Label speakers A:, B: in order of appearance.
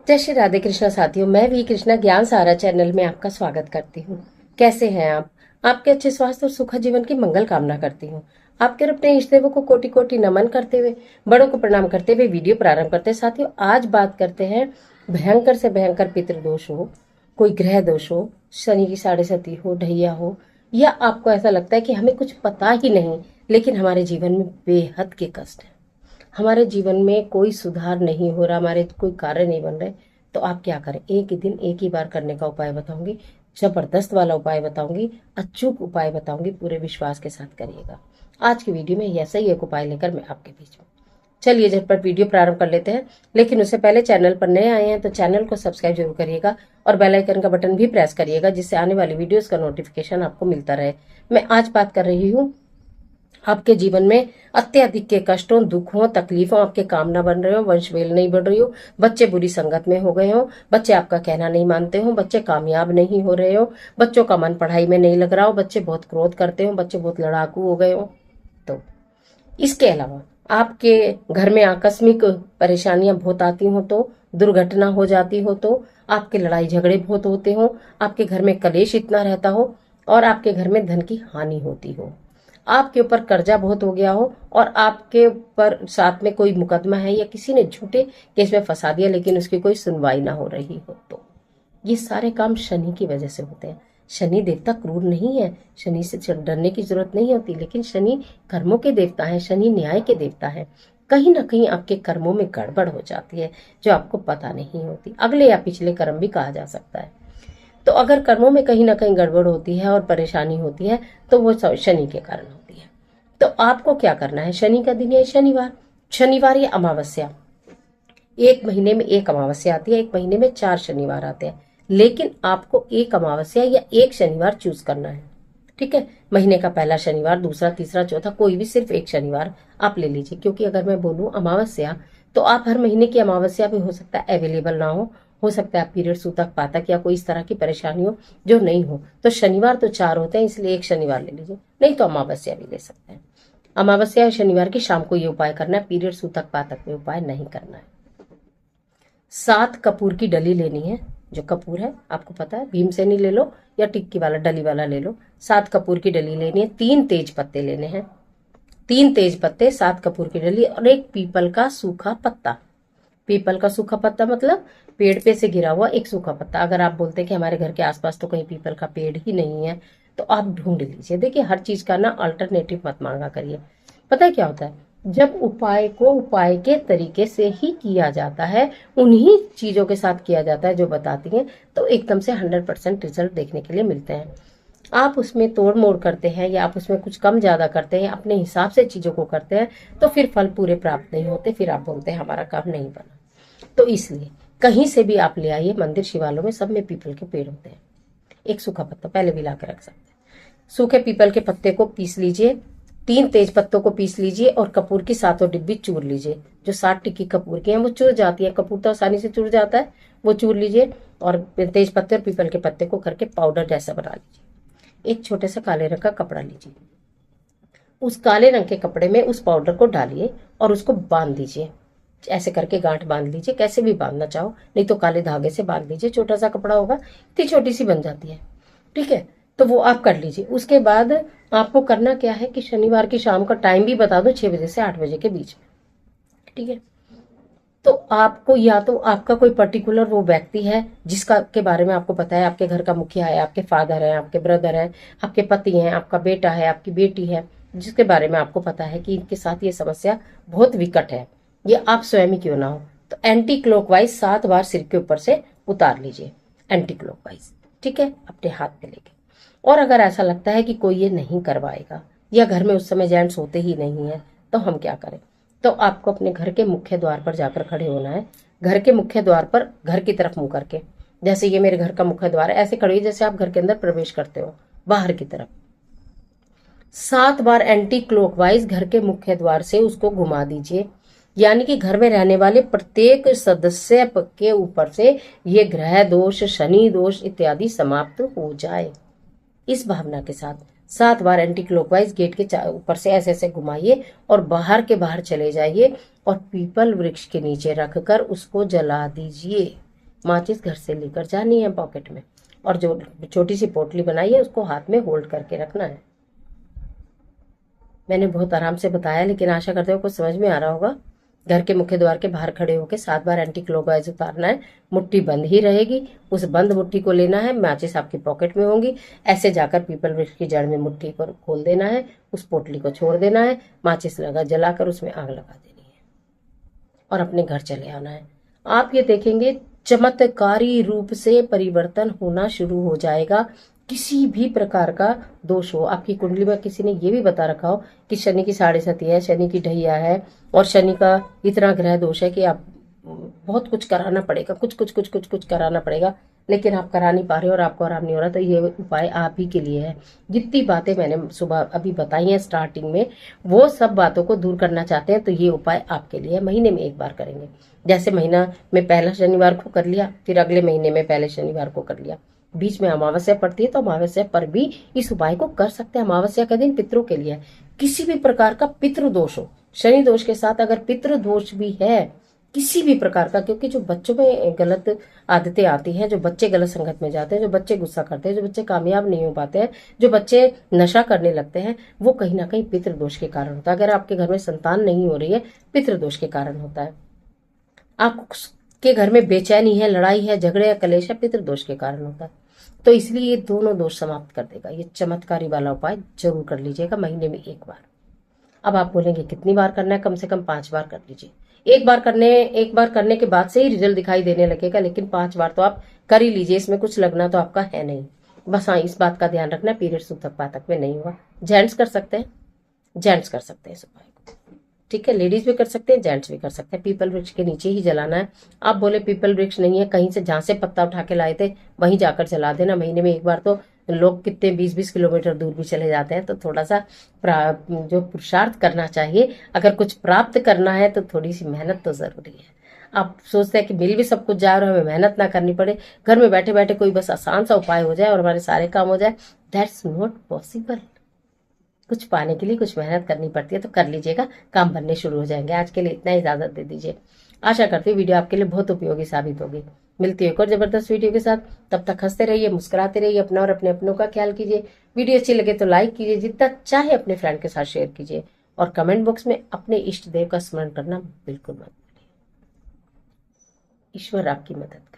A: जय श्री राधे कृष्णा साथियों, मैं भी कृष्णा ज्ञान सारा चैनल में आपका स्वागत करती हूँ। कैसे हैं आप? आपके अच्छे स्वास्थ्य और सुखद जीवन की मंगल कामना करती हूँ। आपके और अपने इष्ट देवों को कोटि कोटि नमन करते हुए, बड़ों को प्रणाम करते हुए वीडियो प्रारंभ करते हैं। साथियों, आज बात करते हैं भयंकर से भयंकर पितृदोष हो, कोई ग्रह दोष हो, शनि की साढ़े सती हो, ढैया हो, या आपको ऐसा लगता है कि हमें कुछ पता ही नहीं, लेकिन हमारे जीवन में बेहद के कष्ट है, हमारे जीवन में कोई सुधार नहीं हो रहा, हमारे कोई कार्य नहीं बन रहे। तो आप क्या करें? एक ही दिन एक ही बार करने का उपाय बताऊंगी, जबरदस्त वाला उपाय बताऊंगी, अचूक उपाय बताऊंगी, पूरे विश्वास के साथ करिएगा। आज की वीडियो में ऐसा ही एक उपाय लेकर मैं आपके बीच में। चलिए झटपट वीडियो प्रारंभ कर लेते हैं, लेकिन उससे पहले चैनल पर नए आए हैं तो चैनल को सब्सक्राइब जरूर करिएगा और बेल आइकन का बटन भी प्रेस करिएगा, जिससे आने वाली वीडियोस का नोटिफिकेशन आपको मिलता रहे। मैं आज बात कर रही हूँ आपके जीवन में अत्यधिक के कष्टों, दुखों, तकलीफों, आपके काम ना बन रहे हो, वंश वेल नहीं बढ़ रही हो, बच्चे बुरी संगत में हो गए हो, बच्चे आपका कहना नहीं मानते हो, बच्चे कामयाब नहीं हो रहे हो, बच्चों का मन पढ़ाई में नहीं लग रहा हो, बच्चे बहुत क्रोध करते हो, बच्चे बहुत लड़ाकू हो गए हो। तो इसके अलावा आपके घर में आकस्मिक परेशानियां बहुत आती हो, तो दुर्घटना हो जाती हो, तो आपके लड़ाई झगड़े बहुत होते हो, आपके घर में कलेश इतना रहता हो, और आपके घर में धन की हानि होती हो, आपके ऊपर कर्जा बहुत हो गया हो, और आपके ऊपर साथ में कोई मुकदमा है या किसी ने झूठे केस में फंसा दिया लेकिन उसकी कोई सुनवाई ना हो रही हो, तो ये सारे काम शनि की वजह से होते हैं। शनि देवता क्रूर नहीं है, शनि से डरने की जरूरत नहीं होती, लेकिन शनि कर्मों के देवता है, शनि न्याय के देवता है। कहीं ना कहीं आपके कर्मों में गड़बड़ हो जाती है जो आपको पता नहीं होती, अगले या पिछले कर्म भी कहा जा सकता है। तो अगर कर्मों में कहीं ना कहीं गड़बड़ होती है और परेशानी होती है तो वो शनि के कारण होती है। तो आपको क्या करना है? शनि का दिन है शनिवार, शनिवार या अमावस्या, एक महीने में एक अमावस्या आती है, एक महीने में 4 शनिवार आते हैं, लेकिन आपको एक अमावस्या या एक शनिवार चूज करना है। ठीक है, महीने का पहला शनिवार, दूसरा, तीसरा, चौथा, कोई भी सिर्फ एक शनिवार आप ले लीजिए, क्योंकि अगर मैं बोलूं अमावस्या तो आप हर महीने की अमावस्या भी हो सकता है अवेलेबल ना हो सकता है आप पीरियड सूतक पातक या कोई इस तरह की परेशानी हो जो नहीं हो, तो शनिवार तो 4 होते हैं, इसलिए एक शनिवार ले लीजिए, नहीं तो अमावस्या भी ले सकते हैं। अमावस्या या शनिवार की शाम को ये उपाय करना है, पीरियड सूतक पातक में उपाय नहीं करना है। 7 कपूर की डली लेनी है, जो कपूर है आपको पता है, भीमसेनी ले लो या टिक्की वाला डली वाला ले लो। 7 कपूर की डली लेनी है, 3 तेज पत्ते लेने हैं, 3 तेज पत्ते, 7 कपूर की डली और एक पीपल का सूखा पत्ता। पीपल का सूखा पत्ता मतलब पेड़ पे से गिरा हुआ एक सूखा पत्ता। अगर आप बोलते हैं कि हमारे घर के आसपास तो कहीं पीपल का पेड़ ही नहीं है, तो आप ढूंढ लीजिए। देखिए, हर चीज का ना अल्टरनेटिव मत मांगा करिए। पता है क्या होता है, जब उपाय को उपाय के तरीके से ही किया जाता है, उन्हीं चीजों के साथ किया जाता है जो बताती हैं, तो एकदम से 100% रिजल्ट देखने के लिए मिलते हैं। आप उसमें तोड़ मोड़ करते हैं या आप उसमें कुछ कम ज्यादा करते हैं, अपने हिसाब से चीजों को करते हैं, तो फिर फल पूरे प्राप्त नहीं होते, फिर आप बोलते हैं हमारा काम नहीं बना। तो इसलिए कहीं से भी आप ले आइए, मंदिर शिवालयों में सब में पीपल के पेड़ होते हैं, एक सूखा पत्ता पहले भी ला के रख सकते हैं। सूखे पीपल के पत्ते को पीस लीजिए, 3 तेज पत्तों को पीस लीजिए और कपूर की 7 डिब्बी चूर लीजिए। जो 7 टिक्की कपूर की है वो चूर जाती है, कपूर तो आसानी से चूर जाता है, वो चूर लीजिए और तेज पत्ते और पीपल के पत्ते को करके पाउडर जैसा बना लीजिए। एक छोटे से काले रंग का कपड़ा लीजिए, उस काले रंग के कपड़े में उस पाउडर को डालिए और उसको बांध दीजिए। ऐसे करके गांठ बांध लीजिए, कैसे भी बांधना चाहो, नहीं तो काले धागे से बांध लीजिए, छोटा सा कपड़ा होगा, इतनी छोटी सी बन जाती है। ठीक है, तो वो आप कर लीजिए। उसके बाद आपको करना क्या है कि शनिवार की शाम का टाइम भी बता दो, 6 बजे से 8 बजे के बीच में। ठीक है, तो आपको या तो आपका कोई पर्टिकुलर वो व्यक्ति है जिसका के बारे में आपको पता है, आपके घर का मुखिया है, आपके फादर है, आपके ब्रदर है, आपके पति हैं, आपका बेटा है, आपकी बेटी है, जिसके बारे में आपको पता है कि इनके साथ ये समस्या बहुत विकट है, ये आप स्वयं ही क्यों ना हो, तो एंटी क्लॉकवाइज 7 बार सिर के ऊपर से उतार लीजिए, एंटी क्लॉकवाइज। ठीक है, अपने हाथ में लेके। और अगर ऐसा लगता है कि कोई ये नहीं करवाएगा या घर में उस समय जेंट्स होते ही नहीं है, तो हम क्या करें? तो आपको अपने घर के मुख्य द्वार पर जाकर खड़े होना है। घर के मुख्य द्वार पर घर की तरफ मुंह करके, जैसे ये मेरे घर का मुख्य द्वार है, ऐसे खड़े जैसे आप घर के अंदर प्रवेश करते हो, बाहर की तरफ 7 बार एंटी क्लॉकवाइज घर के मुख्य द्वार से उसको घुमा दीजिए। यानी कि घर में रहने वाले प्रत्येक सदस्य के ऊपर से ये ग्रह दोष, शनि दोष इत्यादि समाप्त हो जाए। इस भावना के साथ 7 बार एंटी क्लॉकवाइज गेट के ऊपर से ऐसे ऐसे घुमाइए और बाहर के बाहर चले जाइए और पीपल वृक्ष के नीचे रखकर उसको जला दीजिए। माचिस घर से लेकर जानी है पॉकेट में, और जो छोटी सी पोटली बनाई है उसको हाथ में होल्ड करके रखना है। मैंने बहुत आराम से बताया, लेकिन आशा करते हो कुछ समझ में आ रहा होगा। घर के मुख्य द्वार के बाहर खड़े होकर 7 बार एंटी क्लॉकवाइज उतारना है। मुट्ठी बंद ही रहेगी, उस बंद मुट्ठी को लेना है, माचिस आपकी पॉकेट में होंगी। ऐसे जाकर पीपल वृक्ष की जड़ में मुट्ठी पर खोल देना है, उस पोटली को छोड़ देना है, माचिस लगा जलाकर उसमें आग लगा देनी है और अपने घर चले आना है। आप ये देखेंगे चमत्कारी रूप से परिवर्तन होना शुरू हो जाएगा। किसी भी प्रकार का दोष हो, आपकी कुंडली में किसी ने ये भी बता रखा हो कि शनि की 7.5 है, शनि की ढैया है और शनि का इतना ग्रह दोष है कि आप बहुत कुछ कराना पड़ेगा, कुछ कराना पड़ेगा, लेकिन आप करा नहीं पा रहे हो और आपको आराम नहीं हो रहा, तो ये उपाय आप ही के लिए है। जितनी बातें मैंने सुबह अभी बताई हैं स्टार्टिंग में, वो सब बातों को दूर करना चाहते हैं तो ये उपाय आपके लिए है। महीने में एक बार करेंगे, जैसे महीना में पहला शनिवार को कर लिया, फिर अगले महीने में पहले शनिवार को कर लिया। बीच में अमावस्या पड़ती है तो अमावस्या पर भी इस उपाय को कर सकते हैं। अमावस्या का दिन पितरों के लिए है। किसी भी प्रकार का पितृ दोष हो, शनि दोष के साथ अगर पितृ दोष भी है किसी भी प्रकार का, क्योंकि जो बच्चों में गलत आदतें आती हैं, जो बच्चे गलत संगत में जाते हैं, जो बच्चे गुस्सा करते हैं, जो बच्चे कामयाब नहीं हो पाते हैं, जो बच्चे नशा करने लगते हैं, वो कहीं ना कहीं पितृ दोष के कारण होता है। अगर आपके घर में संतान नहीं हो रही है, पितृ दोष के कारण होता है। आपके घर में बेचैनी है, लड़ाई है, झगड़े या कलेश है, पितृ दोष के कारण होता है। तो इसलिए ये दोनों दोष समाप्त कर देगा। ये चमत्कारी वाला उपाय जरूर कर लीजिएगा महीने में एक बार। अब आप बोलेंगे कितनी बार करना है? कम से कम 5 बार कर लीजिए। एक बार करने के बाद से ही रिजल्ट दिखाई देने लगेगा, लेकिन 5 बार तो आप कर ही लीजिए। इसमें कुछ लगना तो आपका है नहीं। बस हाँ, इस बात का ध्यान रखना, पीरियड्स उतक पातक में नहीं हुआ। जेंट्स कर सकते हैं, जेंट्स कर सकते हैं इस उपाय को, ठीक है। लेडीज भी कर सकते हैं, जेंट्स भी कर सकते हैं। पीपल वृक्ष के नीचे ही जलाना है। आप बोले पीपल वृक्ष नहीं है, कहीं से जहां से पत्ता उठा के लाए थे वहीं जाकर जला देना। महीने में एक बार तो लोग कितने 20-20 किलोमीटर दूर भी चले जाते हैं, तो थोड़ा सा जो पुरुषार्थ करना चाहिए। अगर कुछ प्राप्त करना है तो थोड़ी सी मेहनत तो जरूरी है। आप सोचते हैं कि मिल भी सब कुछ जाए और हमें मेहनत ना करनी पड़े, घर में बैठे बैठे कोई बस आसान सा उपाय हो जाए और हमारे सारे काम हो जाए, दैट्स नॉट पॉसिबल। कुछ पाने के लिए कुछ मेहनत करनी पड़ती है, तो कर लीजिएगा, काम बनने शुरू हो जाएंगे। आज के लिए इतना ही, इजाजत दे दीजिए। आशा करती हूँ वीडियो आपके लिए बहुत उपयोगी साबित होगी। मिलती है एक और जबरदस्त वीडियो के साथ। तब तक हंसते रहिए, मुस्कुराते रहिए, अपना और अपने अपनों का ख्याल कीजिए। वीडियो अच्छी लगे तो लाइक कीजिए, जितना चाहे अपने फ्रेंड के साथ शेयर कीजिए, और कमेंट बॉक्स में अपने इष्ट देव का स्मरण करना बिल्कुल मत भूलिए। ईश्वर आपकी मदद करे।